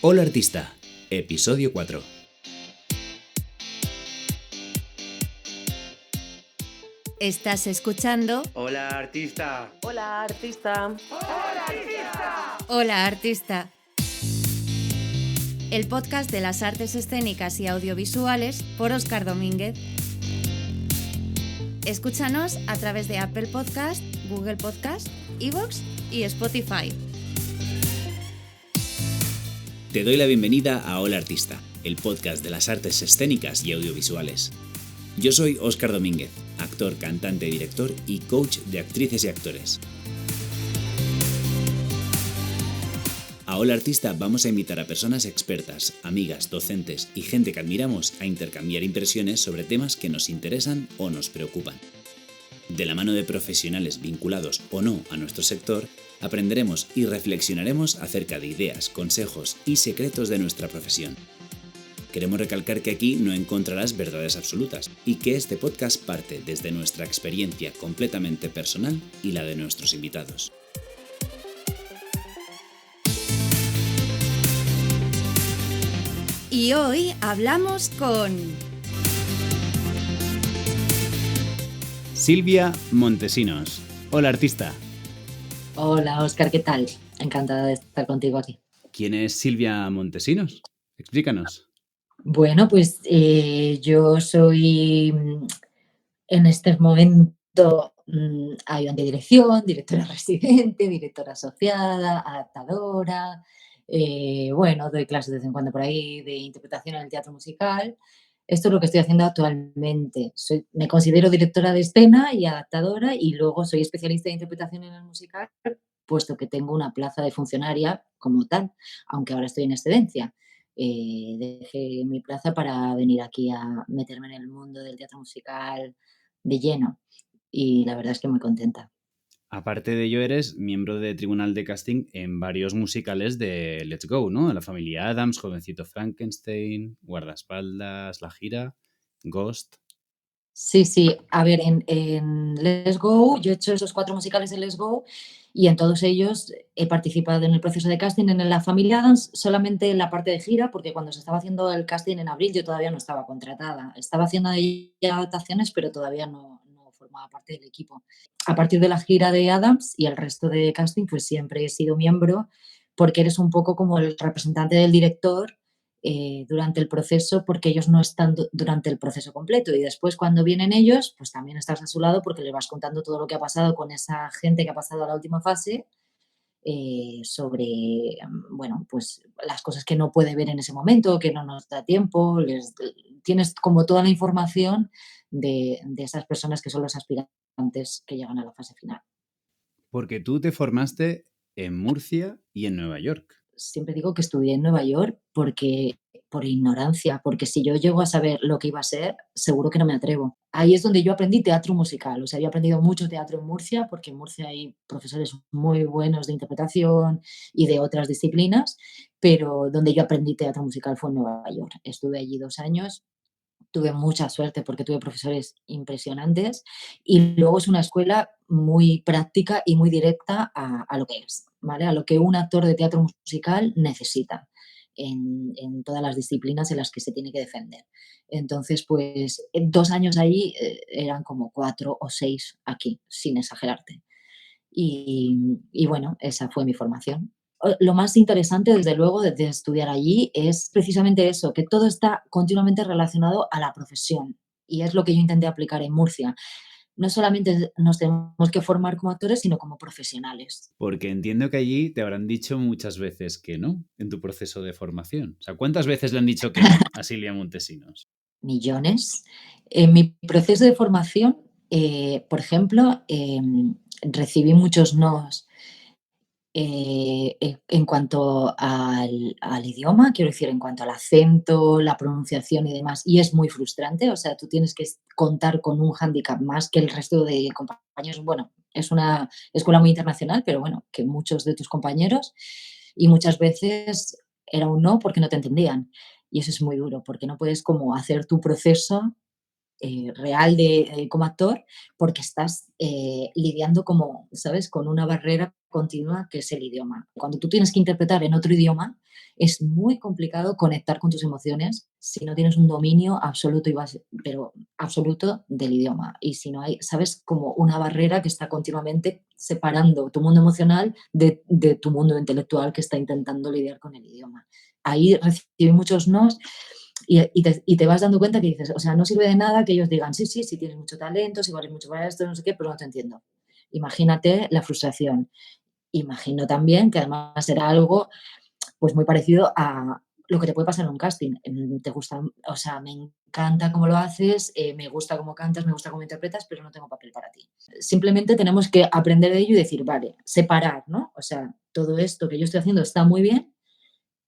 Hola Artista, episodio 4. Estás escuchando Hola artista. Hola artista. ¡Hola, artista! Hola Artista, el podcast de las artes escénicas y audiovisuales por Óscar Domínguez. Escúchanos a través de Apple Podcast, Google Podcast, iVoox y Spotify. Te doy la bienvenida a Hola Artista, el podcast de las artes escénicas y audiovisuales. Yo soy Óscar Domínguez, actor, cantante, director y coach de actrices y actores. A Hola Artista vamos a invitar a personas expertas, amigas, docentes y gente que admiramos a intercambiar impresiones sobre temas que nos interesan o nos preocupan. De la mano de profesionales vinculados o no a nuestro sector, aprenderemos y reflexionaremos acerca de ideas, consejos y secretos de nuestra profesión. Queremos recalcar que aquí no encontrarás verdades absolutas y que este podcast parte desde nuestra experiencia completamente personal y la de nuestros invitados. Y hoy hablamos con Silvia Montesinos. Hola Artista. Hola Óscar, ¿qué tal? Encantada de estar contigo aquí. ¿Quién es Silvia Montesinos? Explícanos. Bueno, pues yo soy en este momento ayudante de dirección, directora residente, directora asociada, adaptadora. Bueno, doy clases de vez en cuando por ahí de interpretación en el teatro musical. Esto es lo que estoy haciendo actualmente. Me considero directora de escena y adaptadora y luego soy especialista de interpretación en el musical, puesto que tengo una plaza de funcionaria como tal, aunque ahora estoy en excedencia. Dejé mi plaza para venir aquí a meterme en el mundo del teatro musical de lleno y la verdad es que muy contenta. Aparte de ello, eres miembro de tribunal de casting en varios musicales de Let's Go, ¿no? La familia Addams, Jovencito Frankenstein, Guardaespaldas, La Gira, Ghost. Sí, a ver, en Let's Go, yo he hecho esos 4 musicales de Let's Go y en todos ellos he participado en el proceso de casting. En La familia Addams solamente en la parte de gira, porque cuando se estaba haciendo el casting en abril yo todavía no estaba contratada. Estaba haciendo ya adaptaciones, pero todavía no formaba parte del equipo. A partir de la gira de Addams y el resto de casting, pues siempre he sido miembro, porque eres un poco como el representante del director durante el proceso, porque ellos no están durante el proceso completo, y después cuando vienen ellos, pues también estás a su lado porque les vas contando todo lo que ha pasado con esa gente que ha pasado a la última fase, sobre, bueno, pues las cosas que no puede ver en ese momento, que no nos da tiempo. Tienes como toda la información de esas personas que son los aspirantes que llegan a la fase final. Porque tú te formaste en Murcia y en Nueva York. Siempre digo que estudié en Nueva York porque por ignorancia, porque si yo llego a saber lo que iba a ser, seguro que no me atrevo. Ahí es donde yo aprendí teatro musical. O sea, yo he aprendido mucho teatro en Murcia, porque en Murcia hay profesores muy buenos de interpretación y de otras disciplinas, pero donde yo aprendí teatro musical fue en Nueva York. Estuve allí 2 años. Tuve mucha suerte porque tuve profesores impresionantes y luego es una escuela muy práctica y muy directa a lo que es, ¿vale? A lo que un actor de teatro musical necesita en todas las disciplinas en las que se tiene que defender. Entonces, pues 2 años allí eran como 4 o 6 aquí, sin exagerarte. Y bueno, esa fue mi formación. Lo más interesante, desde luego, de estudiar allí es precisamente eso, que todo está continuamente relacionado a la profesión. Y es lo que yo intenté aplicar en Murcia. No solamente nos tenemos que formar como actores, sino como profesionales. Porque entiendo que allí te habrán dicho muchas veces que no en tu proceso de formación. O sea, ¿cuántas veces le han dicho que no a Silvia Montesinos? Millones. En mi proceso de formación, por ejemplo, recibí muchos nos en cuanto al idioma, quiero decir, en cuanto al acento, la pronunciación y demás, y es muy frustrante. O sea, tú tienes que contar con un hándicap más que el resto de compañeros. Bueno, es una escuela muy internacional, pero bueno, que muchos de tus compañeros, y muchas veces era un no porque no te entendían. Y eso es muy duro, porque no puedes como hacer tu proceso real como actor, porque estás lidiando como, ¿sabes?, con una barrera continua que es el idioma. Cuando tú tienes que interpretar en otro idioma, es muy complicado conectar con tus emociones si no tienes un dominio absoluto pero absoluto del idioma. Y si no hay, sabes, como una barrera que está continuamente separando tu mundo emocional de tu mundo intelectual que está intentando lidiar con el idioma. Ahí recibí muchos nos y te vas dando cuenta que dices, o sea, no sirve de nada que ellos digan, sí, sí, sí tienes mucho talento, sí vales mucho para esto, no sé qué, pero no te entiendo. Imagínate la frustración. Imagino también que además será algo pues muy parecido a lo que te puede pasar en un casting. Te gusta, o sea, me encanta cómo lo haces, me gusta cómo cantas, me gusta cómo interpretas, pero no tengo papel para ti. Simplemente tenemos que aprender de ello y decir, vale, separar, ¿no? O sea, todo esto que yo estoy haciendo está muy bien,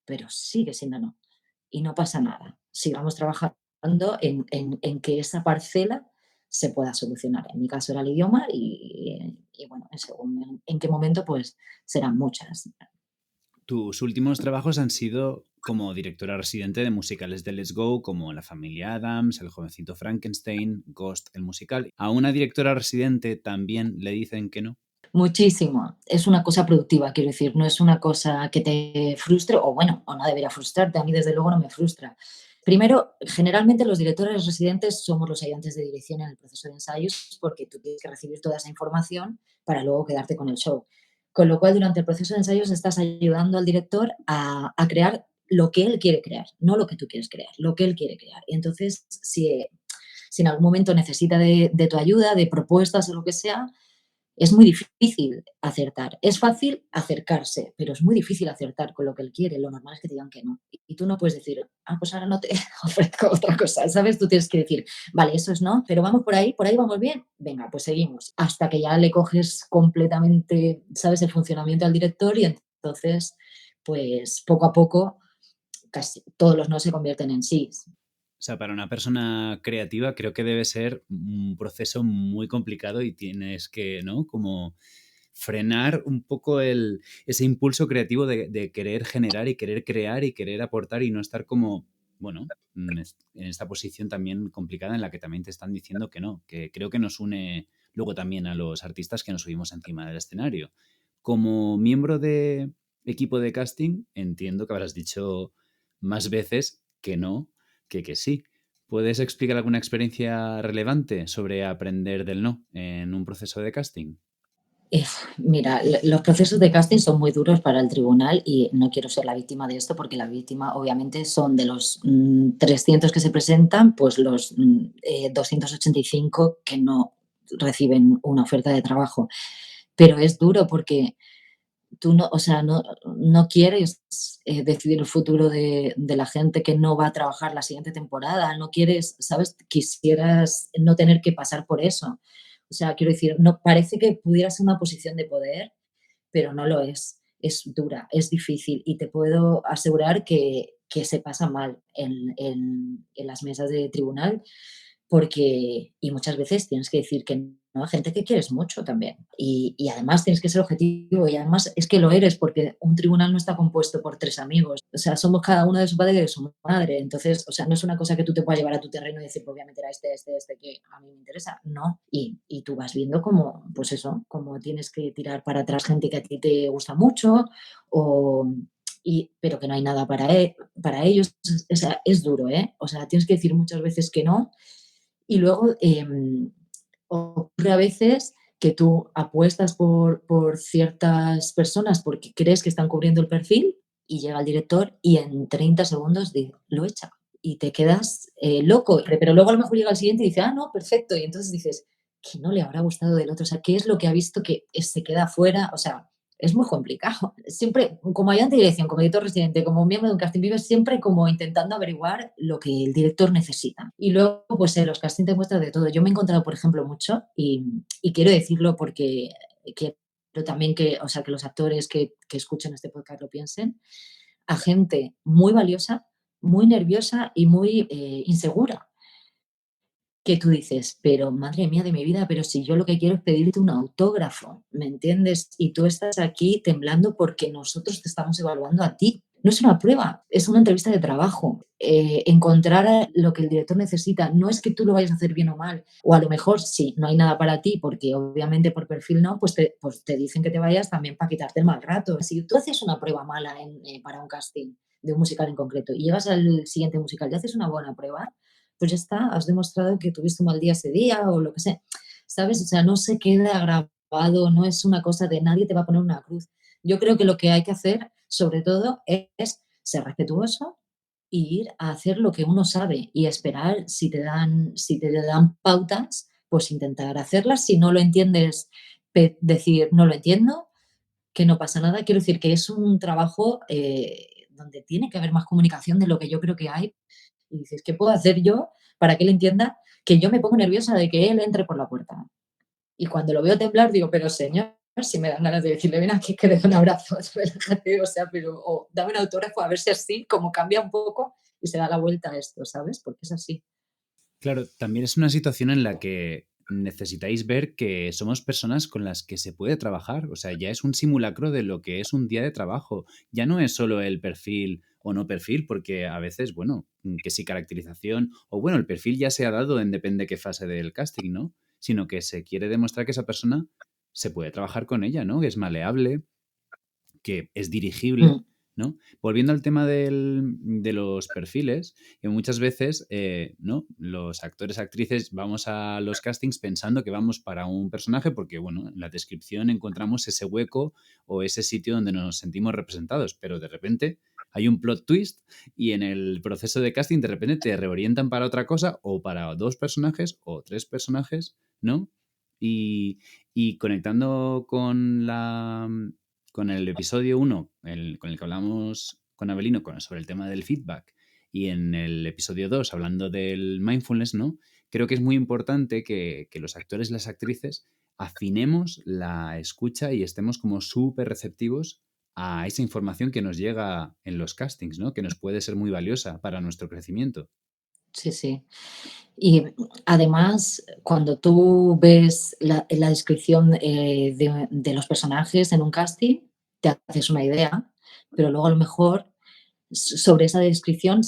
pero sigue siendo no. Y no pasa nada. Sigamos trabajando en que esa parcela se pueda solucionar. En mi caso era el idioma y bueno, según en qué momento, pues serán muchas. Tus últimos trabajos han sido como directora residente de musicales de Let's Go, como La familia Addams, El jovencito Frankenstein, Ghost, el musical. ¿A una directora residente también le dicen que no? Muchísimo. Es una cosa productiva, quiero decir, no es una cosa que te frustre, o bueno, o no debería frustrarte. A mí, desde luego, no me frustra. Primero, generalmente los directores residentes somos los ayudantes de dirección en el proceso de ensayos porque tú tienes que recibir toda esa información para luego quedarte con el show. Con lo cual, durante el proceso de ensayos estás ayudando al director a crear lo que él quiere crear, no lo que tú quieres crear, lo que él quiere crear. Y entonces, si en algún momento necesita de tu ayuda, de propuestas o lo que sea, es muy difícil acertar. Es fácil acercarse, pero es muy difícil acertar con lo que él quiere. Lo normal es que te digan que no. Y tú no puedes decir, pues ahora no te ofrezco otra cosa, ¿sabes? Tú tienes que decir, vale, eso es no, pero vamos por ahí vamos bien. Venga, pues seguimos. Hasta que ya le coges completamente, ¿sabes? El funcionamiento al director y entonces, pues poco a poco, casi todos los no se convierten en sí. O sea, para una persona creativa creo que debe ser un proceso muy complicado y tienes que, ¿no? Como frenar un poco ese impulso creativo de querer generar y querer crear y querer aportar y no estar como, bueno, en esta posición también complicada en la que también te están diciendo que no, que creo que nos une luego también a los artistas que nos subimos encima del escenario. Como miembro de equipo de casting, entiendo que habrás dicho más veces que no que sí. ¿Puedes explicar alguna experiencia relevante sobre aprender del no en un proceso de casting? Mira, los procesos de casting son muy duros para el tribunal y no quiero ser la víctima de esto porque la víctima obviamente son de los 300 que se presentan, pues los 285 que no reciben una oferta de trabajo. Pero es duro porque tú no, o sea, no quieres decidir el futuro de la gente que no va a trabajar la siguiente temporada, no quieres, ¿sabes? Quisieras no tener que pasar por eso. O sea, quiero decir, no parece que pudiera ser una posición de poder, pero no lo es. Es dura, es difícil y te puedo asegurar que se pasa mal en las mesas de tribunal porque, y muchas veces tienes que decir que no a gente que quieres mucho también. Y además tienes que ser objetivo y además es que lo eres porque un tribunal no está compuesto por tres amigos. O sea, somos cada uno de su padre y de su madre. Entonces, o sea, no es una cosa que tú te puedas llevar a tu terreno y decir, pues voy a meter a este que a mí me interesa. No. Y tú vas viendo como, pues eso, como tienes que tirar para atrás gente que a ti te gusta mucho o, pero que no hay nada para ellos. O sea, es duro, ¿eh? O sea, tienes que decir muchas veces que no y luego ocurre a veces que tú apuestas por ciertas personas porque crees que están cubriendo el perfil y llega el director y en 30 segundos lo echa y te quedas loco. Pero luego a lo mejor llega el siguiente y dice, no, perfecto. Y entonces dices, que no le habrá gustado del otro. O sea, ¿qué es lo que ha visto que se queda fuera? O sea, es muy complicado. Siempre, como ayudante de dirección, como editor residente, como miembro de un casting, vives siempre como intentando averiguar lo que el director necesita. Y luego, pues los castings te muestran de todo. Yo me he encontrado, por ejemplo, mucho, y quiero decirlo porque quiero también que, o sea, que los actores que escuchen este podcast lo piensen, a gente muy valiosa, muy nerviosa y muy insegura que tú dices, pero madre mía de mi vida, pero si yo lo que quiero es pedirte un autógrafo, ¿me entiendes? Y tú estás aquí temblando porque nosotros te estamos evaluando a ti. No es una prueba, es una entrevista de trabajo. Encontrar lo que el director necesita no es que tú lo vayas a hacer bien o mal, o a lo mejor si no hay nada para ti, porque obviamente por perfil no, pues te dicen que te vayas también para quitarte el mal rato. Si tú haces una prueba mala para un casting, de un musical en concreto y llegas al siguiente musical y haces una buena prueba, pues ya está, has demostrado que tuviste un mal día ese día o lo que sea, ¿sabes? O sea, no se queda grabado, no es una cosa de nadie te va a poner una cruz. Yo creo que lo que hay que hacer, sobre todo, es ser respetuoso y ir a hacer lo que uno sabe y esperar si te dan pautas, pues intentar hacerlas. Si no lo entiendes, decir no lo entiendo, que no pasa nada. Quiero decir que es un trabajo donde tiene que haber más comunicación de lo que yo creo que hay. Y dices, ¿qué puedo hacer yo para que él entienda que yo me pongo nerviosa de que él entre por la puerta? Y cuando lo veo temblar, digo, pero señor, si me dan ganas de decirle, ven aquí que le doy un abrazo, relájate, o sea, pero, o dame un autógrafo a ver si así, como cambia un poco y se da la vuelta a esto, ¿sabes? Porque es así. Claro, también es una situación en la que necesitáis ver que somos personas con las que se puede trabajar. O sea, ya es un simulacro de lo que es un día de trabajo. Ya no es solo el perfil o no perfil, porque a veces, bueno, que sí caracterización, o bueno, el perfil ya se ha dado en depende qué fase del casting, ¿no? Sino que se quiere demostrar que esa persona se puede trabajar con ella, ¿no? Que es maleable, que es dirigible, Mm, ¿no? Volviendo al tema de los perfiles, que muchas veces, ¿no? Los actores, actrices, vamos a los castings pensando que vamos para un personaje porque, bueno, en la descripción encontramos ese hueco o ese sitio donde nos sentimos representados, pero de repente hay un plot twist y en el proceso de casting de repente te reorientan para otra cosa o para dos personajes o tres personajes, ¿no? Y, y conectando con el episodio 1, con el que hablamos con Abelino sobre el tema del feedback, y en el episodio 2 hablando del mindfulness, ¿no? Creo que es muy importante que los actores y las actrices afinemos la escucha y estemos como súper receptivos a esa información que nos llega en los castings, ¿no? Que nos puede ser muy valiosa para nuestro crecimiento. sí, sí. Y además, cuando tú ves la descripción de los personajes en un casting, te haces una idea, pero luego a lo mejor sobre esa descripción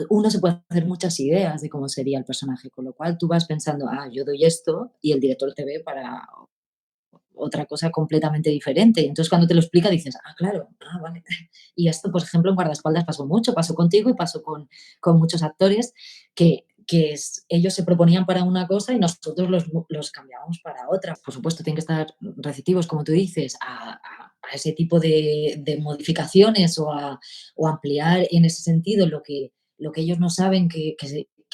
uno se puede hacer muchas ideas de cómo sería el personaje, con lo cual tú vas pensando, ah, yo doy esto y el director te ve para otra cosa completamente diferente. Entonces, cuando te lo explica, dices, ah, claro, ah, vale. Y esto, por ejemplo, en guardaespaldas pasó mucho, pasó contigo y pasó con muchos actores que ellos se proponían para una cosa y nosotros los cambiábamos para otra. Por supuesto, tienen que estar receptivos, como tú dices, a ese tipo de modificaciones o ampliar en ese sentido lo que ellos no saben que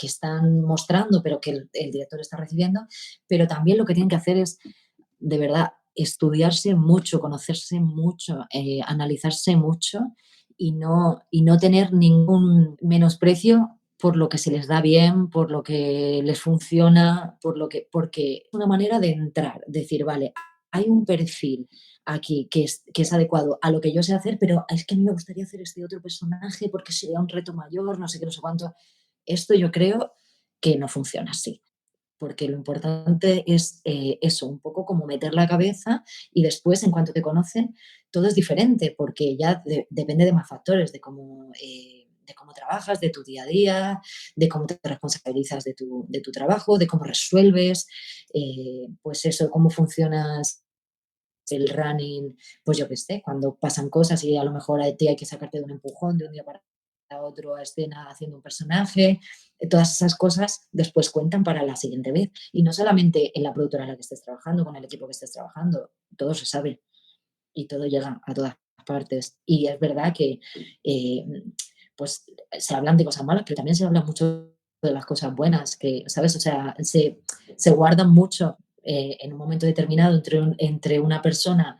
están mostrando, pero que el director está recibiendo, pero también lo que tienen que hacer es de verdad, estudiarse mucho, conocerse mucho, analizarse mucho y no tener ningún menosprecio por lo que se les da bien, por lo que les funciona, porque es una manera de entrar, decir, vale, hay un perfil aquí que es adecuado a lo que yo sé hacer, pero es que a mí me gustaría hacer este otro personaje porque sería un reto mayor, no sé qué, no sé cuánto. Esto yo creo que no funciona así porque lo importante es eso, un poco como meter la cabeza y después, en cuanto te conocen, todo es diferente, porque ya depende de más factores, de cómo trabajas, de tu día a día, de cómo te responsabilizas de tu trabajo, de cómo resuelves, pues eso, cómo funcionas el running, pues yo qué sé, cuando pasan cosas y a lo mejor a ti hay que sacarte de un empujón de un día para otro a escena haciendo un personaje, todas esas cosas después cuentan para la siguiente vez. Y no solamente en la productora en la que estés trabajando, con el equipo que estés trabajando, todo se sabe y todo llega a todas partes. Y es verdad que eh, pues se hablan de cosas malas, pero también se habla mucho de las cosas buenas, que, ¿sabes? O sea, se guardan mucho en un momento determinado entre una persona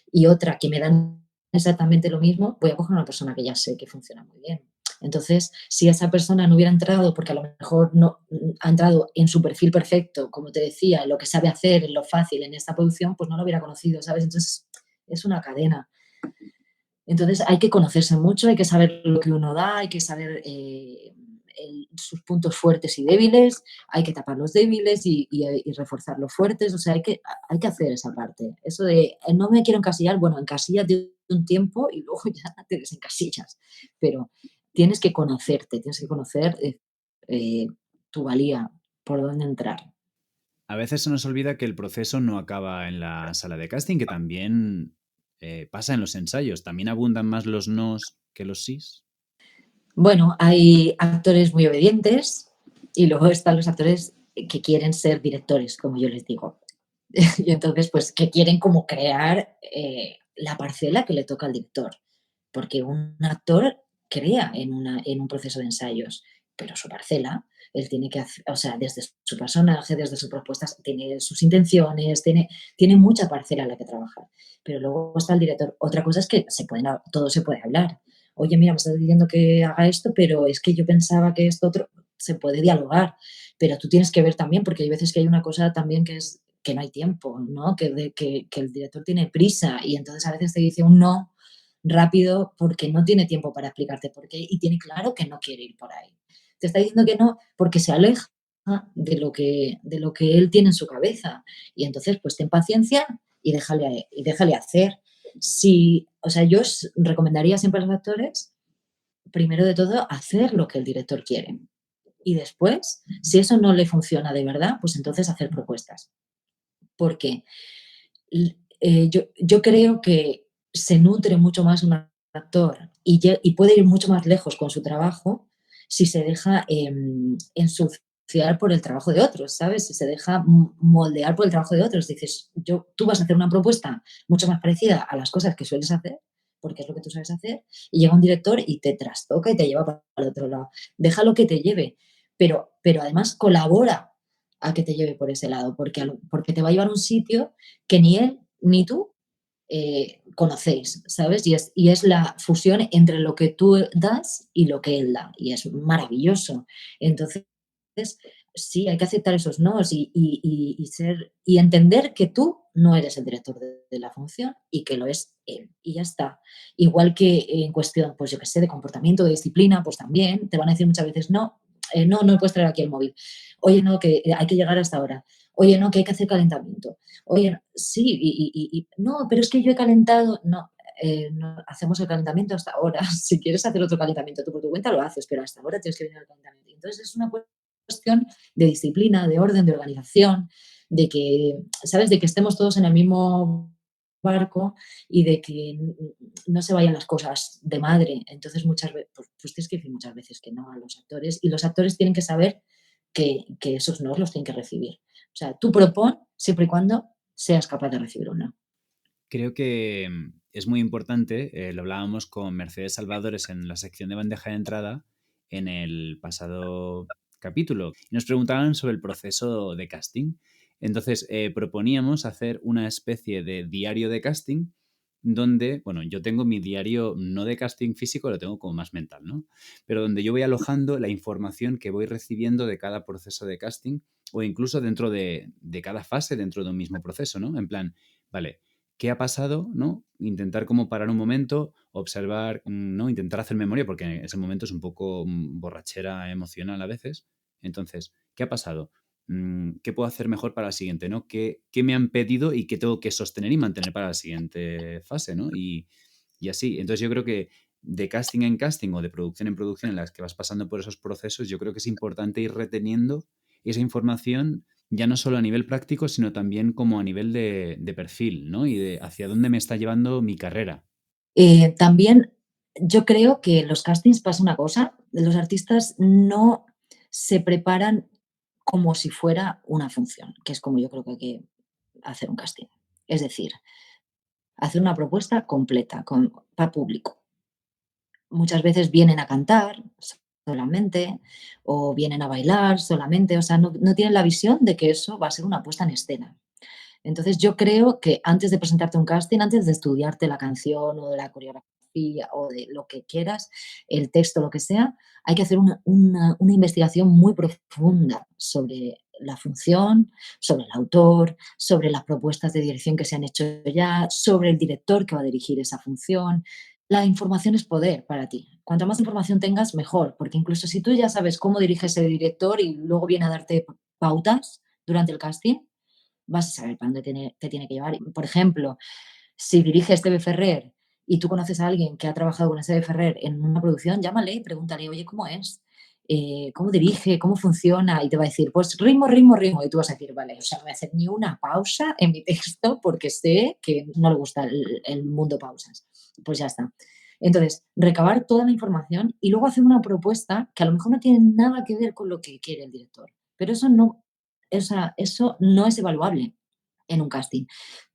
y otra que me dan exactamente lo mismo, voy a coger una persona que ya sé que funciona muy bien. Entonces, si esa persona no hubiera entrado, porque a lo mejor no ha entrado en su perfil perfecto, como te decía, en lo que sabe hacer, en lo fácil, en esta producción, pues no lo hubiera conocido, ¿sabes? Entonces, es una cadena. Entonces hay que conocerse mucho, hay que saber lo que uno da, hay que saber sus puntos fuertes y débiles, hay que tapar los débiles y reforzar los fuertes, o sea, hay que hacer esa parte. Eso de no me quiero encasillar, bueno, encasíllate un tiempo y luego ya te desencasillas, pero tienes que conocerte, tienes que conocer eh, tu valía, por dónde entrar. A veces se nos olvida que el proceso no acaba en la sala de casting, que también pasa en los ensayos. También abundan más los nos que los sís. Bueno, hay actores muy obedientes y luego están los actores que quieren ser directores, como yo les digo. Y entonces, pues, que quieren como crear la parcela que le toca al director. Porque un actor crea en un proceso de ensayos, pero su parcela, él tiene que hacer, o sea, desde su personaje, desde sus propuestas, tiene sus intenciones, tiene mucha parcela en la que trabajar. Pero luego está el director. Otra cosa es que todo se puede hablar. Oye, mira, me estás diciendo que haga esto, pero es que yo pensaba que esto otro, se puede dialogar, pero tú tienes que ver también, porque hay veces que hay una cosa también que es que no hay tiempo, ¿no? Que el director tiene prisa y entonces a veces te dice un no rápido porque no tiene tiempo para explicarte por qué y tiene claro que no quiere ir por ahí. Te está diciendo que no porque se aleja de lo que él tiene en su cabeza. Y entonces, pues ten paciencia y déjale hacer. Si, o sea, yo os recomendaría siempre a los actores, primero de todo, hacer lo que el director quiere. Y después, si eso no le funciona de verdad, pues entonces hacer propuestas. Porque yo creo que se nutre mucho más un actor y puede ir mucho más lejos con su trabajo si se deja ensuciar por el trabajo de otros, ¿sabes? Si se deja moldear por el trabajo de otros. Dices, tú vas a hacer una propuesta mucho más parecida a las cosas que sueles hacer, porque es lo que tú sabes hacer, y llega un director y te trastoca y te lleva para el otro lado. Déjalo que te lleve, pero además colabora a que te lleve por ese lado, porque te va a llevar a un sitio que ni él ni tú conocéis, ¿sabes? Y es la fusión entre lo que tú das y lo que él da, y es maravilloso. Entonces, sí, hay que aceptar esos nos y entender que tú no eres el director de la función y que lo es él, y ya está. Igual que en cuestión, pues yo qué sé, de comportamiento, de disciplina, pues también te van a decir muchas veces, no, no puedes traer aquí el móvil. Oye, no, que hay que llegar hasta ahora. Oye, no, que hay que hacer calentamiento. Oye, sí, no, pero es que yo he calentado. No, no, hacemos el calentamiento hasta ahora. Si quieres hacer otro calentamiento tú por tu cuenta, lo haces, pero hasta ahora tienes que venir al calentamiento. Entonces es una cuestión de disciplina, de orden, de organización, de que, ¿sabes? De que estemos todos en el mismo barco y de que no se vayan las cosas de madre. Entonces muchas veces, pues tienes que decir muchas veces que no a los actores y los actores tienen que saber que esos no los tienen que recibir. O sea, tú propon siempre y cuando seas capaz de recibir un no. Creo que es muy importante, lo hablábamos con Mercedes Salvadores en la sección de bandeja de entrada en el pasado capítulo. Y nos preguntaban sobre el proceso de casting. Entonces, proponíamos hacer una especie de diario de casting donde, bueno, yo tengo mi diario no de casting físico, lo tengo como más mental, ¿no? Pero donde yo voy alojando la información que voy recibiendo de cada proceso de casting o incluso dentro de cada fase dentro de un mismo proceso, ¿no? En plan, vale, ¿qué ha pasado? ¿No? Intentar como parar un momento, observar, ¿no? Intentar hacer memoria, porque en ese momento es un poco borrachera emocional a veces. Entonces, ¿qué ha pasado? ¿Qué puedo hacer mejor para la siguiente? ¿No? ¿Qué me han pedido y qué tengo que sostener y mantener para la siguiente fase? ¿No? Y así. Entonces yo creo que de casting en casting o de producción en producción en las que vas pasando por esos procesos, yo creo que es importante ir reteniendo esa información ya no solo a nivel práctico, sino también como a nivel de perfil, ¿no? Y de hacia dónde me está llevando mi carrera. También yo creo que en los castings pasa una cosa, los artistas no se preparan como si fuera una función, que es como yo creo que hay que hacer un casting. Es decir, hacer una propuesta completa para público. Muchas veces vienen a cantar solamente o vienen a bailar solamente, o sea, no tienen la visión de que eso va a ser una puesta en escena. Entonces, yo creo que antes de presentarte un casting, antes de estudiarte la canción o de la coreografía o de lo que quieras, el texto, lo que sea, hay que hacer una investigación muy profunda sobre la función, sobre el autor, sobre las propuestas de dirección que se han hecho ya, sobre el director que va a dirigir esa función. La información es poder para ti. Cuanta más información tengas, mejor, porque incluso si tú ya sabes cómo dirige ese director y luego viene a darte pautas durante el casting, vas a saber para dónde te tiene que llevar. Por ejemplo, si dirige Esteve Ferrer y tú conoces a alguien que ha trabajado con Esteve Ferrer en una producción, llámale y pregúntale, oye, ¿cómo es? ¿Cómo dirige? ¿Cómo funciona? Y te va a decir, pues ritmo, ritmo, ritmo. Y tú vas a decir, vale, o sea, no voy a hacer ni una pausa en mi texto porque sé que no le gusta el mundo pausas. Pues ya está. Entonces, recabar toda la información y luego hacer una propuesta que a lo mejor no tiene nada que ver con lo que quiere el director, pero eso no es evaluable en un casting.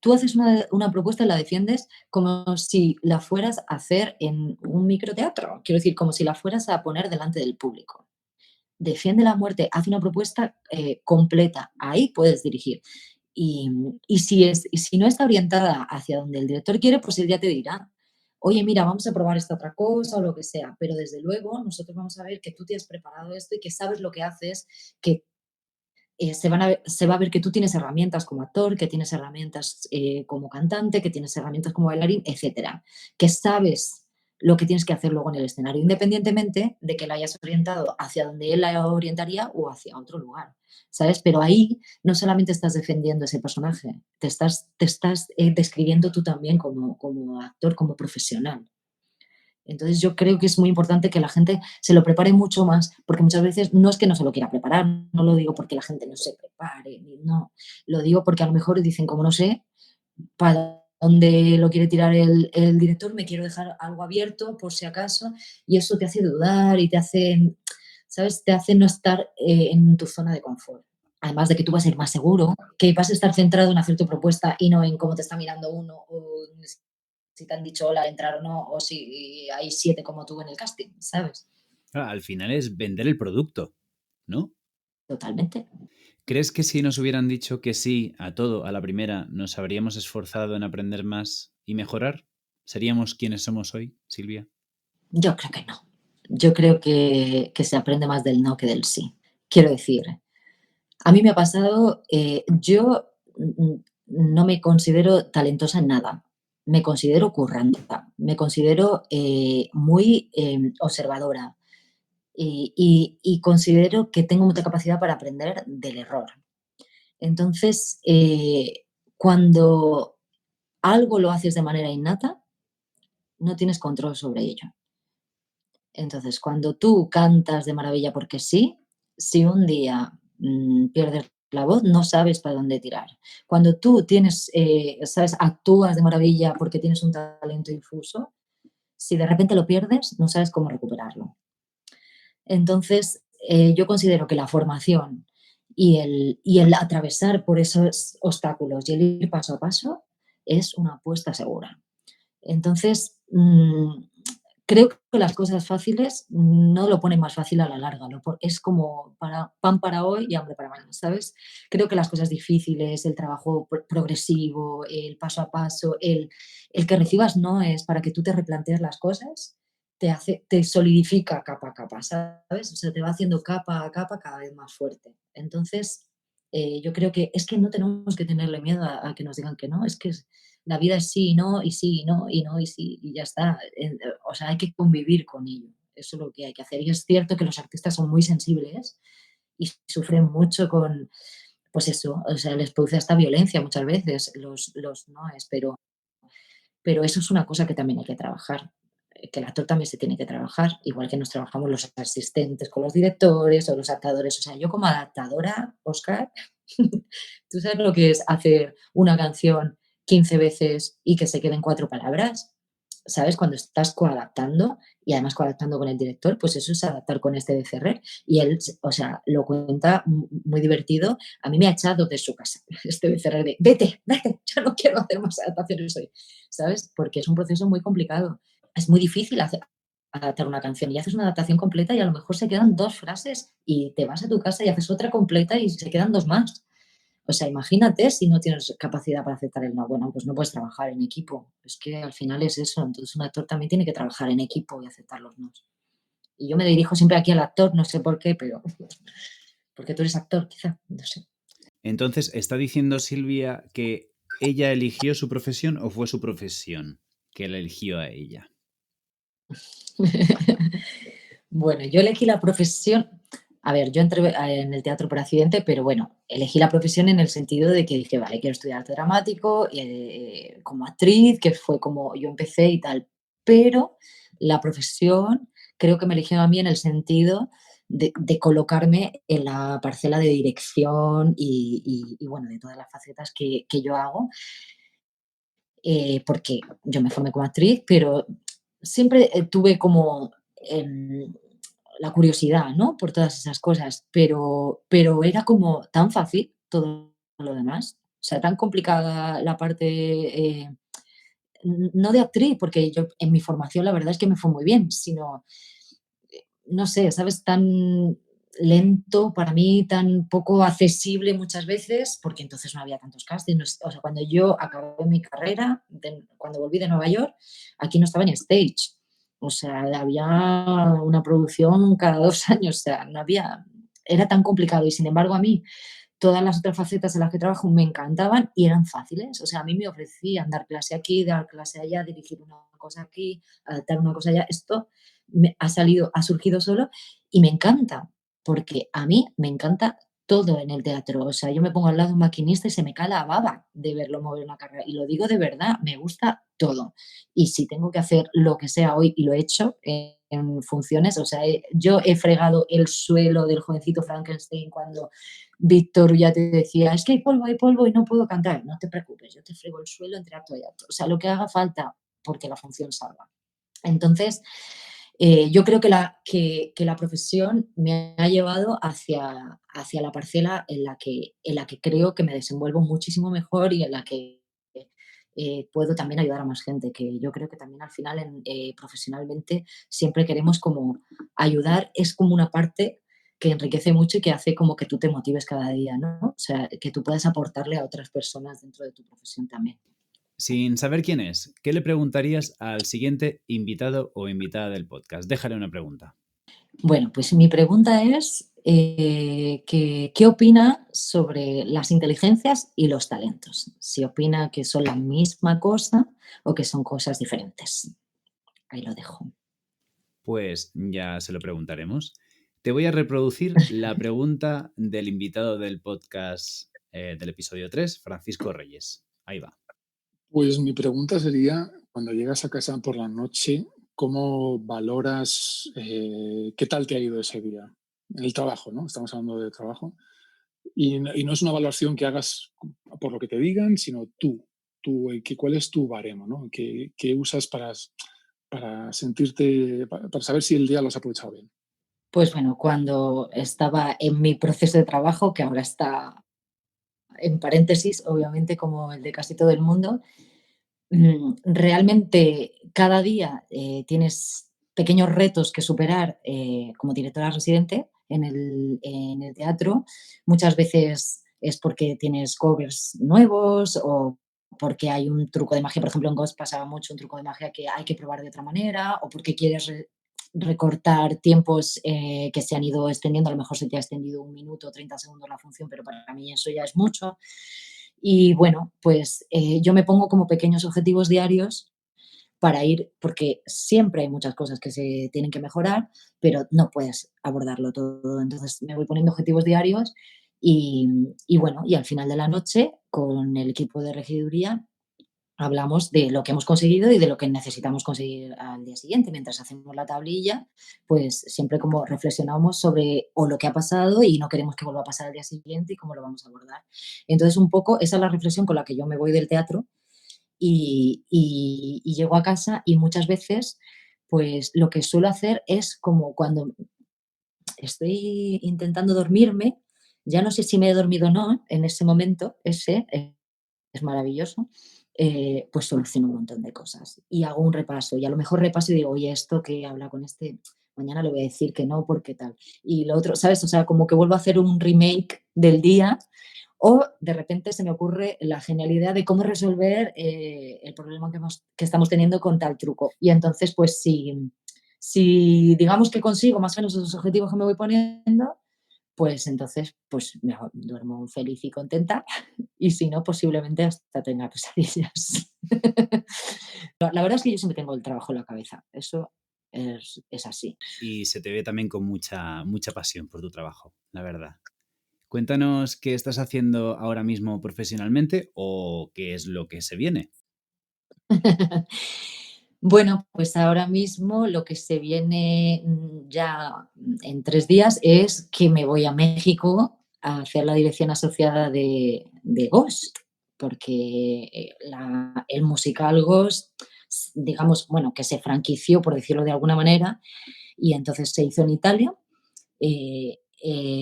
Tú haces una propuesta y la defiendes como si la fueras a hacer en un microteatro, quiero decir, como si la fueras a poner delante del público. Defiende la muerte, haz una propuesta completa, ahí puedes dirigir. Y si no está orientada hacia donde el director quiere, pues él ya te dirá, oye, mira, vamos a probar esta otra cosa o lo que sea, pero desde luego nosotros vamos a ver que tú te has preparado esto y que sabes lo que haces, que se va a ver que tú tienes herramientas como actor, que tienes herramientas como cantante, que tienes herramientas como bailarín, etcétera. Que sabes lo que tienes que hacer luego en el escenario, independientemente de que la hayas orientado hacia donde él la orientaría o hacia otro lugar, ¿sabes? Pero ahí no solamente estás defendiendo ese personaje, te estás describiendo tú también como actor, como profesional. Entonces yo creo que es muy importante que la gente se lo prepare mucho más, porque muchas veces no es que no se lo quiera preparar, no lo digo porque la gente no se prepare, no, lo digo porque a lo mejor dicen, como no sé para dónde lo quiere tirar el director, me quiero dejar algo abierto por si acaso, y eso te hace dudar y te hace, ¿sabes? Te hace no estar en tu zona de confort. Además de que tú vas a ir más seguro, que vas a estar centrado en hacer tu propuesta y no en cómo te está mirando uno o si te han dicho hola, entrar o no, o si hay 7 como tú en el casting, ¿sabes? Claro, al final es vender el producto, ¿no? Totalmente. ¿Crees que si nos hubieran dicho que sí a todo, a la primera, nos habríamos esforzado en aprender más y mejorar? ¿Seríamos quienes somos hoy, Silvia? Yo creo que no. Yo creo que se aprende más del no que del sí. Quiero decir, a mí me ha pasado, yo no me considero talentosa en nada. Me considero curranta, me considero muy observadora y considero que tengo mucha capacidad para aprender del error. Entonces, cuando algo lo haces de manera innata, no tienes control sobre ello. Entonces, cuando tú cantas de maravilla porque sí, si un día pierdes la voz, no sabes para dónde tirar. Cuando tú tienes, sabes, actúas de maravilla porque tienes un talento infuso, si de repente lo pierdes, no sabes cómo recuperarlo. Entonces, yo considero que la formación y el atravesar por esos obstáculos y el ir paso a paso es una apuesta segura. Entonces, creo que las cosas fáciles no lo ponen más fácil a la larga, es como pan para hoy y hambre para mañana, ¿sabes? Creo que las cosas difíciles, el trabajo progresivo, el paso a paso, el que recibas no es para que tú te replantees las cosas, te solidifica capa a capa, ¿sabes? O sea, te va haciendo capa a capa cada vez más fuerte. Entonces, yo creo que es que no tenemos que tenerle miedo a que nos digan que no, es que la vida es sí y no, y sí y no, y no y sí, y ya está. O sea, hay que convivir con ello. Eso es lo que hay que hacer. Y es cierto que los artistas son muy sensibles y sufren mucho con, pues eso, o sea, les produce hasta violencia muchas veces los noes, pero eso es una cosa que también hay que trabajar, que el actor también se tiene que trabajar, igual que nos trabajamos los asistentes con los directores o los adaptadores. O sea, yo como adaptadora, Oscar, ¿tú sabes lo que es hacer una canción 15 veces y que se queden 4 palabras? ¿Sabes? Cuando estás coadaptando y además coadaptando con el director, pues eso es adaptar con este de Ferrer. Y él, o sea, lo cuenta muy divertido. A mí me ha echado de su casa este de Ferrer de, vete, vete, ya no quiero hacer más adaptaciones hoy, ¿sabes? Porque es un proceso muy complicado. Es muy difícil adaptar una canción y haces una adaptación completa y a lo mejor se quedan 2 frases y te vas a tu casa y haces otra completa y se quedan 2 más. O sea, imagínate si no tienes capacidad para aceptar el no. Bueno, pues no puedes trabajar en equipo. Es que al final es eso. Entonces un actor también tiene que trabajar en equipo y aceptar los no. Y yo me dirijo siempre aquí al actor, no sé por qué, pero porque tú eres actor, quizá, no sé. Entonces, ¿está diciendo Silvia que ella eligió su profesión o fue su profesión que la eligió a ella? Bueno, yo elegí la profesión. A ver, yo entré en el teatro por accidente, pero bueno, elegí la profesión en el sentido de que dije, vale, quiero estudiar arte dramático como actriz, que fue como yo empecé y tal. Pero la profesión creo que me eligió a mí en el sentido de colocarme en la parcela de dirección y, bueno, de todas las facetas que yo hago, porque yo me formé como actriz, pero siempre tuve como la curiosidad, ¿no? Por todas esas cosas, pero era como tan fácil todo lo demás. O sea, tan complicada la parte, no de actriz, porque yo en mi formación la verdad es que me fue muy bien, sino, no sé, ¿sabes? Tan lento para mí, tan poco accesible muchas veces, porque entonces no había tantos castings. O sea, cuando yo acabé mi carrera, cuando volví de Nueva York, aquí no estaba en stage. O sea, había una producción cada 2 años, o sea, no había, era tan complicado y sin embargo a mí todas las otras facetas en las que trabajo me encantaban y eran fáciles. O sea, a mí me ofrecían dar clase aquí, dar clase allá, dirigir una cosa aquí, adaptar una cosa allá. Esto ha surgido solo y me encanta, porque a mí me encanta todo en el teatro. O sea, yo me pongo al lado de un maquinista y se me cae la baba de verlo mover una carrera. Y lo digo de verdad, me gusta todo. Y si tengo que hacer lo que sea hoy, y lo he hecho en funciones, o sea, yo he fregado el suelo del jovencito Frankenstein cuando Víctor ya te decía, es que hay polvo y no puedo cantar. No te preocupes, yo te frego el suelo entre acto y acto. O sea, lo que haga falta porque la función salga. Entonces, yo creo que la profesión me ha llevado hacia la parcela en la que creo que me desenvuelvo muchísimo mejor y en la que puedo también ayudar a más gente, que yo creo que también al final profesionalmente siempre queremos como ayudar, es como una parte que enriquece mucho y que hace como que tú te motives cada día, ¿no? O sea, que tú puedas aportarle a otras personas dentro de tu profesión también. Sin saber quién es, ¿qué le preguntarías al siguiente invitado o invitada del podcast? Déjale una pregunta. Bueno, pues mi pregunta es, ¿qué opina sobre las inteligencias y los talentos? Si opina que son la misma cosa o que son cosas diferentes. Ahí lo dejo. Pues ya se lo preguntaremos. Te voy a reproducir la pregunta del invitado del podcast del episodio 3, Francisco Reyes. Ahí va. Pues mi pregunta sería, cuando llegas a casa por la noche, ¿cómo valoras, qué tal te ha ido ese día? En el trabajo, ¿no? Estamos hablando de trabajo. Y no es una valoración que hagas por lo que te digan, sino tú, ¿cuál es tu baremo, ¿no? ¿Qué usas para sentirte, para saber si el día lo has aprovechado bien? Pues bueno, cuando estaba en mi proceso de trabajo, que ahora está en paréntesis, obviamente como el de casi todo el mundo, realmente cada día tienes pequeños retos que superar como directora residente en el teatro. Muchas veces es porque tienes covers nuevos o porque hay un truco de magia. Por ejemplo, en Ghost pasaba mucho un truco de magia que hay que probar de otra manera o porque quieres recortar tiempos que se han ido extendiendo. A lo mejor se te ha extendido 1 minuto, 30 segundos la función, pero para mí eso ya es mucho. Y bueno, pues yo me pongo como pequeños objetivos diarios para ir, porque siempre hay muchas cosas que se tienen que mejorar, pero no puedes abordarlo todo. Entonces me voy poniendo objetivos diarios y bueno, y al final de la noche con el equipo de regiduría hablamos de lo que hemos conseguido y de lo que necesitamos conseguir al día siguiente. Mientras hacemos la tablilla, pues siempre como reflexionamos sobre o lo que ha pasado y no queremos que vuelva a pasar al día siguiente y cómo lo vamos a abordar. Entonces, un poco esa es la reflexión con la que yo me voy del teatro y llego a casa y muchas veces, pues lo que suelo hacer es como cuando estoy intentando dormirme, ya no sé si me he dormido o no en ese momento, es maravilloso, pues soluciono un montón de cosas y hago un repaso y a lo mejor repaso y digo, oye, esto que habla con este, mañana le voy a decir que no, porque tal. Y lo otro, ¿sabes? O sea, como que vuelvo a hacer un remake del día o de repente se me ocurre la genial idea de cómo resolver el problema que estamos teniendo con tal truco. Y entonces, pues si digamos que consigo más o menos esos objetivos que me voy poniendo, pues entonces pues duermo feliz y contenta y si no, posiblemente hasta tenga pesadillas. La verdad es que yo siempre tengo el trabajo en la cabeza, eso es así. Y se te ve también con mucha pasión por tu trabajo, la verdad. Cuéntanos qué estás haciendo ahora mismo profesionalmente o qué es lo que se viene. Bueno, pues ahora mismo lo que se viene ya en 3 días es que me voy a México a hacer la dirección asociada de Ghost, porque el musical Ghost digamos, bueno, que se franquició, por decirlo de alguna manera, y entonces se hizo en Italia.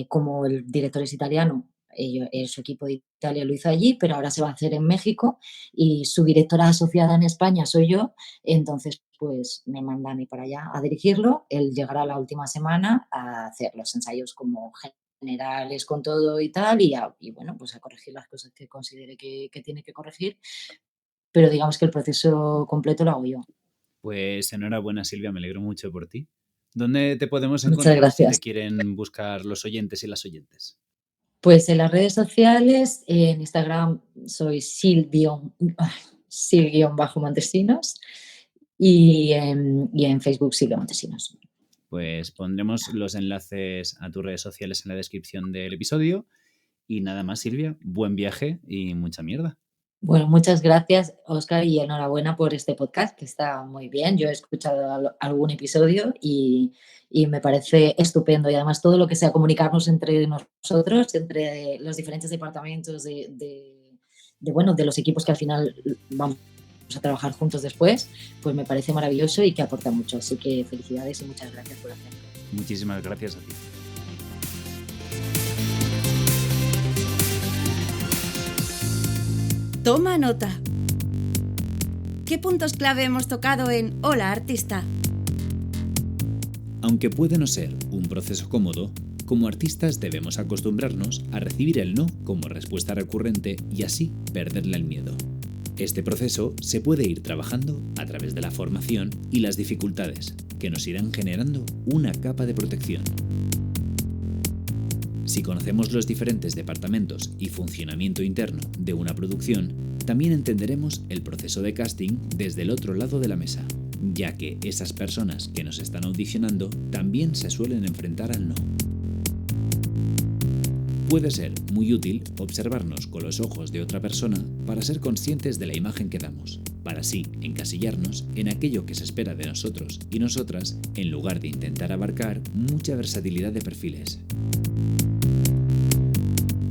Como el director es italiano, su equipo de Italia lo hizo allí, pero ahora se va a hacer en México y su directora asociada en España soy yo, entonces pues me manda a mí para allá a dirigirlo, él llegará la última semana a hacer los ensayos como generales con todo y tal, y bueno, pues a corregir las cosas que considere que tiene que corregir, pero digamos que el proceso completo lo hago yo. Pues enhorabuena, Silvia, me alegro mucho por ti. ¿Dónde te podemos Muchas encontrar si te gracias. quieren buscar los oyentes y las oyentes? Pues en las redes sociales, en Instagram soy sil-montesinos y en Facebook Silvia Montesinos. Pues pondremos los enlaces a tus redes sociales en la descripción del episodio. Y nada más, Silvia, buen viaje y mucha mierda. Bueno, muchas gracias, Oscar, y enhorabuena por este podcast, que está muy bien. Yo he escuchado algún episodio y me parece estupendo. Y además todo lo que sea comunicarnos entre nosotros, entre los diferentes departamentos bueno, de los equipos que al final vamos a trabajar juntos después, pues me parece maravilloso y que aporta mucho. Así que felicidades y muchas gracias por hacerlo. Muchísimas gracias a ti. Toma nota. ¿Qué puntos clave hemos tocado en Hola Artista? Aunque puede no ser un proceso cómodo, como artistas debemos acostumbrarnos a recibir el no como respuesta recurrente y así perderle el miedo. Este proceso se puede ir trabajando a través de la formación y las dificultades, que nos irán generando una capa de protección. Si conocemos los diferentes departamentos y funcionamiento interno de una producción, también entenderemos el proceso de casting desde el otro lado de la mesa, ya que esas personas que nos están audicionando también se suelen enfrentar al no. Puede ser muy útil observarnos con los ojos de otra persona para ser conscientes de la imagen que damos, para así encasillarnos en aquello que se espera de nosotros y nosotras, en lugar de intentar abarcar mucha versatilidad de perfiles.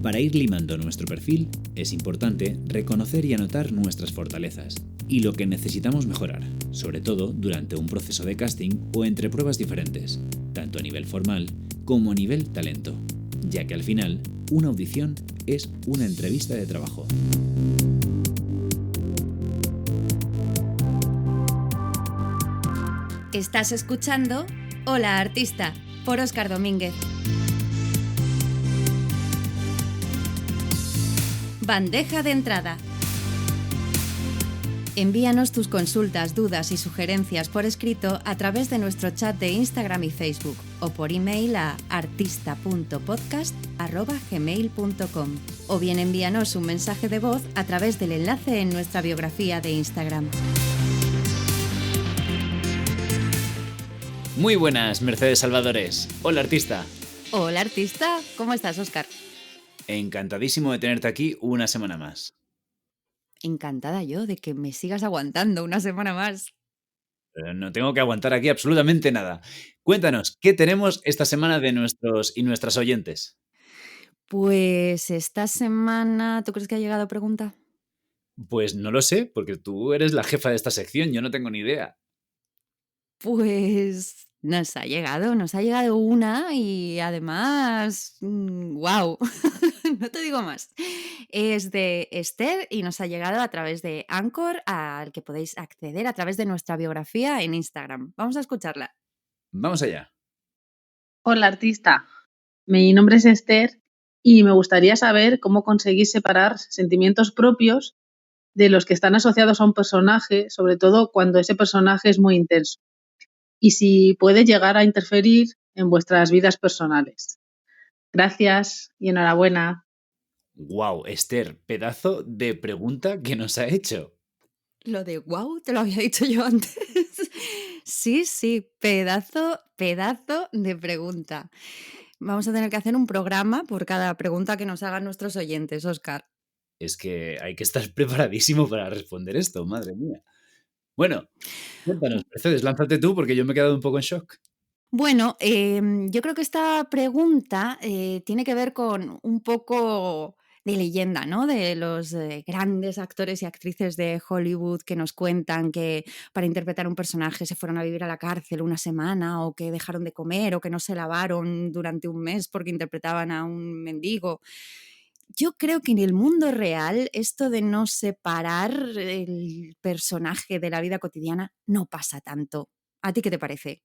Para ir limando nuestro perfil, es importante reconocer y anotar nuestras fortalezas y lo que necesitamos mejorar, sobre todo durante un proceso de casting o entre pruebas diferentes, tanto a nivel formal como a nivel talento, ya que al final, una audición es una entrevista de trabajo. Estás escuchando Hola Artista, por Óscar Domínguez. Bandeja de entrada. Envíanos tus consultas, dudas y sugerencias por escrito a través de nuestro chat de Instagram y Facebook o por email a artista.podcast@gmail.com o bien envíanos un mensaje de voz a través del enlace en nuestra biografía de Instagram. Muy buenas, Mercedes Salvadores. Hola, artista. Hola Artista, ¿cómo estás, Óscar? Encantadísimo de tenerte aquí una semana más. Encantada yo de que me sigas aguantando una semana más. No tengo que aguantar aquí absolutamente nada. Cuéntanos, ¿qué tenemos esta semana de nuestros y nuestras oyentes? Pues esta semana, ¿tú crees que ha llegado pregunta? Pues no lo sé, porque tú eres la jefa de esta sección, yo no tengo ni idea. Pues nos ha llegado una y además, wow, no te digo más. Es de Esther y nos ha llegado a través de Anchor, al que podéis acceder a través de nuestra biografía en Instagram. Vamos a escucharla. Vamos allá. Hola artista, mi nombre es Esther y me gustaría saber cómo conseguís separar sentimientos propios de los que están asociados a un personaje, sobre todo cuando ese personaje es muy intenso, y si puede llegar a interferir en vuestras vidas personales. Gracias y enhorabuena. Wow, Esther, pedazo de pregunta que nos ha hecho. Lo de wow, te lo había dicho yo antes. Sí, pedazo de pregunta. Vamos a tener que hacer un programa por cada pregunta que nos hagan nuestros oyentes, Óscar. Es que hay que estar preparadísimo para responder esto, madre mía. Bueno, cuéntanos, Mercedes, lánzate tú porque yo me he quedado un poco en shock. Bueno, yo creo que esta pregunta tiene que ver con un poco de leyenda, ¿no? De los grandes actores y actrices de Hollywood que nos cuentan que para interpretar un personaje se fueron a vivir a la cárcel una semana o que dejaron de comer o que no se lavaron durante un mes porque interpretaban a un mendigo. Yo creo que en el mundo real esto de no separar el personaje de la vida cotidiana no pasa tanto. ¿A ti qué te parece?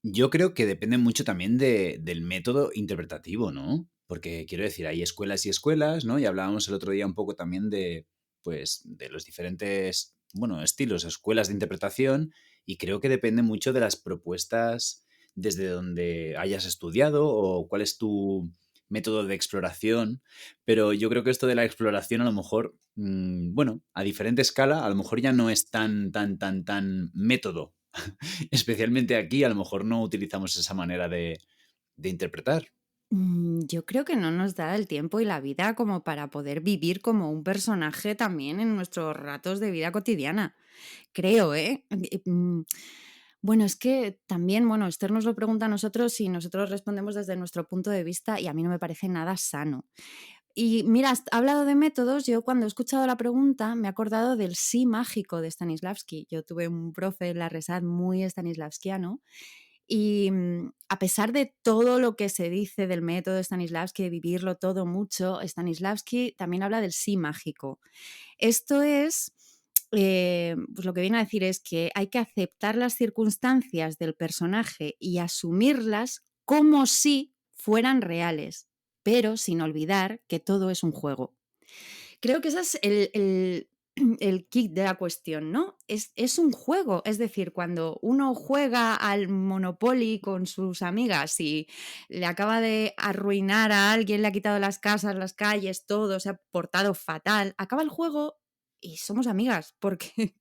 Yo creo que depende mucho también del método interpretativo, ¿no? Porque quiero decir, hay escuelas y escuelas, ¿no? Y hablábamos el otro día un poco también de, pues, de los diferentes, bueno, estilos, escuelas de interpretación, y creo que depende mucho de las propuestas desde donde hayas estudiado o cuál es tu método de exploración. Pero yo creo que esto de la exploración a lo mejor, bueno, a diferente escala, a lo mejor ya no es tan método. Especialmente aquí, a lo mejor no utilizamos esa manera de interpretar. Yo creo que no nos da el tiempo y la vida como para poder vivir como un personaje también en nuestros ratos de vida cotidiana. Creo, ¿eh? Bueno, es que también, bueno, Esther nos lo pregunta a nosotros y nosotros respondemos desde nuestro punto de vista y a mí no me parece nada sano. Y mira, has hablado de métodos, yo cuando he escuchado la pregunta me he acordado del sí mágico de Stanislavski. Yo tuve un profe en la RESAD muy stanislavskiano y a pesar de todo lo que se dice del método de Stanislavski, de vivirlo todo mucho, Stanislavski también habla del sí mágico. Esto es, pues lo que viene a decir es que hay que aceptar las circunstancias del personaje y asumirlas como si fueran reales, pero sin olvidar que todo es un juego. Creo que ese es el kit de la cuestión, ¿no? Es un juego, es decir, cuando uno juega al Monopoly con sus amigas y le acaba de arruinar a alguien, le ha quitado las casas, las calles, todo, se ha portado fatal, acaba el juego y somos amigas porque,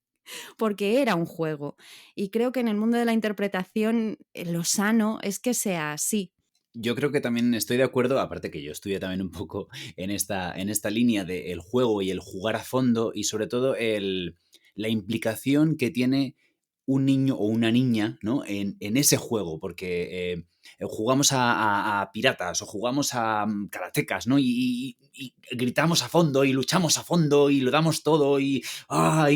porque era un juego. Y creo que en el mundo de la interpretación lo sano es que sea así. Yo creo que también estoy de acuerdo, aparte que yo estudié también un poco en esta línea del juego y el jugar a fondo y sobre todo la implicación que tiene un niño o una niña, ¿no? en ese juego, porque jugamos a piratas o jugamos a karatecas, ¿no? Y gritamos a fondo y luchamos a fondo y lo damos todo y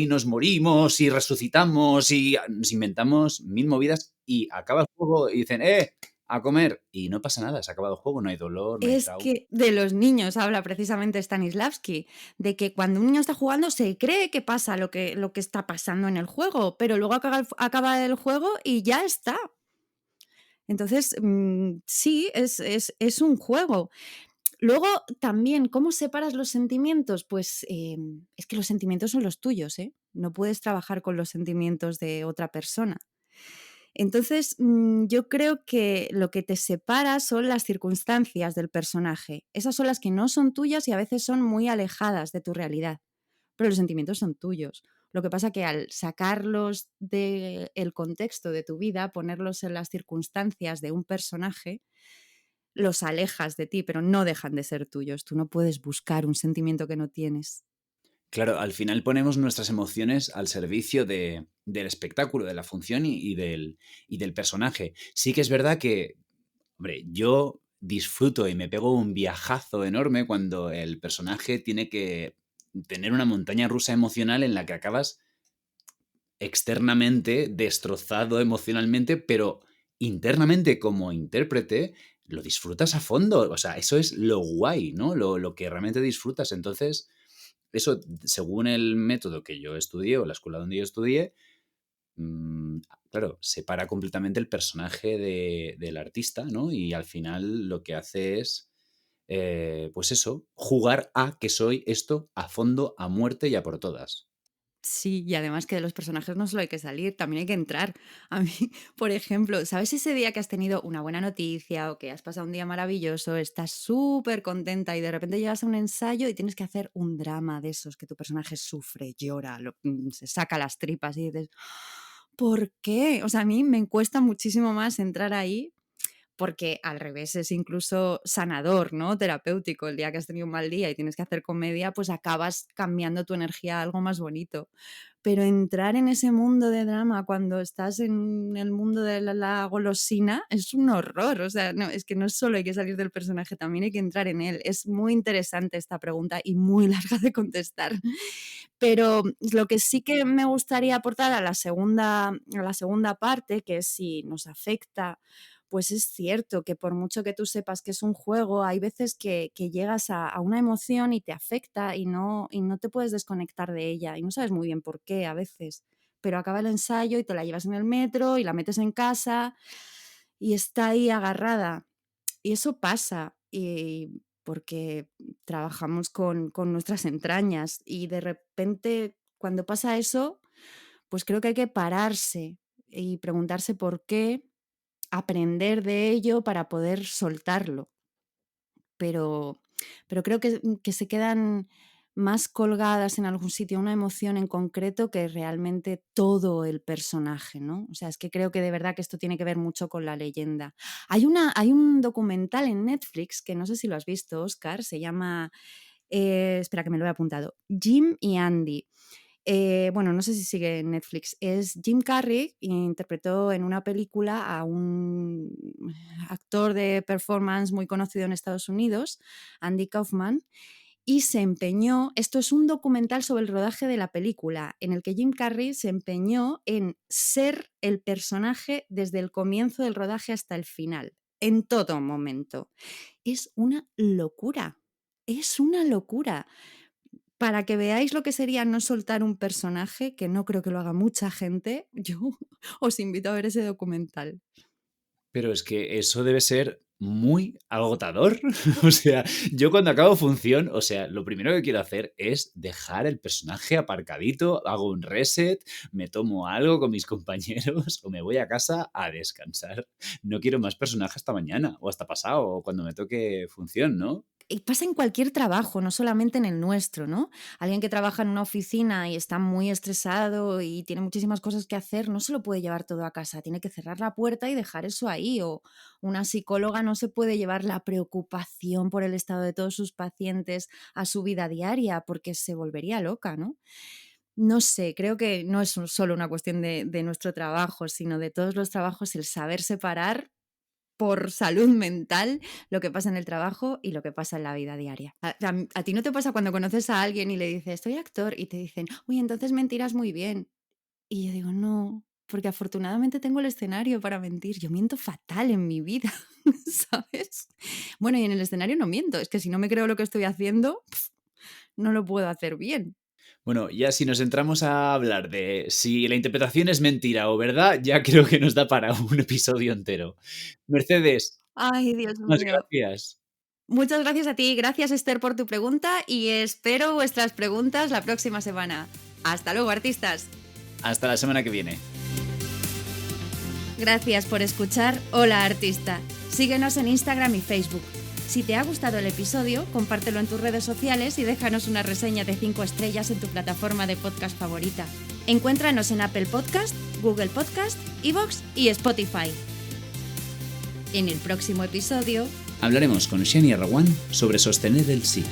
nos morimos y resucitamos y nos inventamos mil movidas y acaba el juego y dicen, a comer y no pasa nada, se ha acabado el juego, no hay dolor, no hay Es trauma. que de los niños habla precisamente Stanislavski, de que cuando un niño está jugando se cree que pasa lo que está pasando en el juego, pero luego acaba el juego y ya está. Entonces, sí, es un juego. Luego, también, ¿cómo separas los sentimientos? Pues es que los sentimientos son los tuyos, ¿eh? No puedes trabajar con los sentimientos de otra persona. Entonces, yo creo que lo que te separa son las circunstancias del personaje. Esas son las que no son tuyas y a veces son muy alejadas de tu realidad, pero los sentimientos son tuyos. Lo que pasa que al sacarlos del contexto de tu vida, ponerlos en las circunstancias de un personaje, los alejas de ti, pero no dejan de ser tuyos. Tú no puedes buscar un sentimiento que no tienes. Claro, al final ponemos nuestras emociones al servicio del espectáculo, de la función y del personaje. Sí que es verdad que, hombre, yo disfruto y me pego un viajazo enorme cuando el personaje tiene que tener una montaña rusa emocional en la que acabas externamente destrozado emocionalmente, pero internamente como intérprete lo disfrutas a fondo. O sea, eso es lo guay, ¿no? Lo que realmente disfrutas. Entonces, eso, según el método que yo estudié o la escuela donde yo estudié, claro, separa completamente el personaje del artista, ¿no? Y al final lo que hace es, pues eso, jugar a que soy esto a fondo, a muerte y a por todas. Sí, y además que de los personajes no solo hay que salir, también hay que entrar. A mí, por ejemplo, ¿sabes ese día que has tenido una buena noticia o que has pasado un día maravilloso, estás súper contenta y de repente llegas a un ensayo y tienes que hacer un drama de esos que tu personaje sufre, llora, se saca las tripas y dices, ¿por qué? O sea, a mí me cuesta muchísimo más entrar ahí porque al revés es incluso sanador, ¿no? Terapéutico. El día que has tenido un mal día y tienes que hacer comedia, pues acabas cambiando tu energía a algo más bonito. Pero entrar en ese mundo de drama cuando estás en el mundo de la golosina es un horror. O sea, no, es que no solo hay que salir del personaje, también hay que entrar en él. Es muy interesante esta pregunta y muy larga de contestar. Pero lo que sí que me gustaría aportar a la segunda parte, que es si nos afecta, pues es cierto que por mucho que tú sepas que es un juego, hay veces que llegas a una emoción y te afecta y no te puedes desconectar de ella y no sabes muy bien por qué a veces, pero acaba el ensayo y te la llevas en el metro y la metes en casa y está ahí agarrada. Y eso pasa, y porque trabajamos con nuestras entrañas y de repente cuando pasa eso, pues creo que hay que pararse y preguntarse por qué, aprender de ello para poder soltarlo. Pero creo que se quedan más colgadas en algún sitio una emoción en concreto que realmente todo el personaje, ¿no? O sea, es que creo que de verdad que esto tiene que ver mucho con la leyenda. Hay un documental en Netflix que no sé si lo has visto, Óscar, se llama, espera que me lo he apuntado, Jim y Andy. Bueno, no sé si sigue en Netflix. Es Jim Carrey, interpretó en una película a un actor de performance muy conocido en Estados Unidos, Andy Kaufman, y se empeñó, esto es un documental sobre el rodaje de la película, en el que Jim Carrey se empeñó en ser el personaje desde el comienzo del rodaje hasta el final, en todo momento. Es una locura, es una locura. Para que veáis lo que sería no soltar un personaje, que no creo que lo haga mucha gente, yo os invito a ver ese documental. Pero es que eso debe ser muy agotador. O sea, yo cuando acabo función, o sea, lo primero que quiero hacer es dejar el personaje aparcadito, hago un reset, me tomo algo con mis compañeros o me voy a casa a descansar. No quiero más personaje hasta mañana o hasta pasado o cuando me toque función, ¿no? Y pasa en cualquier trabajo, no solamente en el nuestro, ¿no? Alguien que trabaja en una oficina y está muy estresado y tiene muchísimas cosas que hacer, no se lo puede llevar todo a casa, tiene que cerrar la puerta y dejar eso ahí. O una psicóloga no se puede llevar la preocupación por el estado de todos sus pacientes a su vida diaria porque se volvería loca, ¿no? No sé, creo que no es solo una cuestión de nuestro trabajo, sino de todos los trabajos, el saber separar por salud mental lo que pasa en el trabajo y lo que pasa en la vida diaria. ¿A ti no te pasa cuando conoces a alguien y le dices, soy actor? Y te dicen, uy, entonces mentirás muy bien. Y yo digo, no, porque afortunadamente tengo el escenario para mentir. Yo miento fatal en mi vida, ¿sabes? Bueno, y en el escenario no miento. Es que si no me creo lo que estoy haciendo, no lo puedo hacer bien. Bueno, ya si nos entramos a hablar de si la interpretación es mentira o verdad, ya creo que nos da para un episodio entero. Mercedes, Ay, Dios muchas mío. gracias. Muchas gracias a ti. Gracias, Esther, por tu pregunta y espero vuestras preguntas la próxima semana. Hasta luego, artistas. Hasta la semana que viene. Gracias por escuchar Hola Artista. Síguenos en Instagram y Facebook. Si te ha gustado el episodio, compártelo en tus redes sociales y déjanos una reseña de 5 estrellas en tu plataforma de podcast favorita. Encuéntranos en Apple Podcast, Google Podcast, iVoox y Spotify. En el próximo episodio Hablaremos con Xenia Rawan sobre sostener el sí.